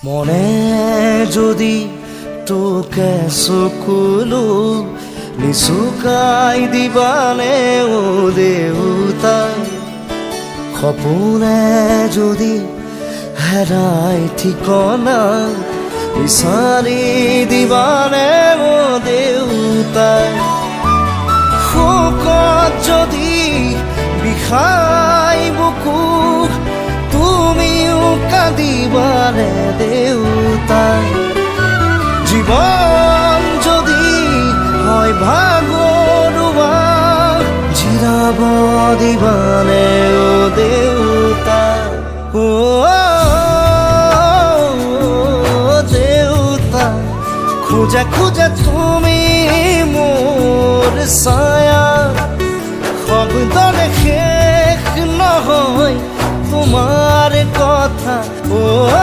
মনে যদি তোকে চকুলো নিচুকাই দিবানে ও দেউতা সপোনে যদি হেৰাই ঠিকনা বিচাৰি দিবানে ও দেউতা শোকত যদি বিষাই বুকু তুমিও কাঁদিবানে দেউতা জীবন যদি হয় ভাগৰুৱা জিৰাব দিবানে ও দেউতা ও দেউতা খোজা খোজা তুমি মোৰ ছায়া শব্দৰে শেষ নহয় তোমাৰ কথা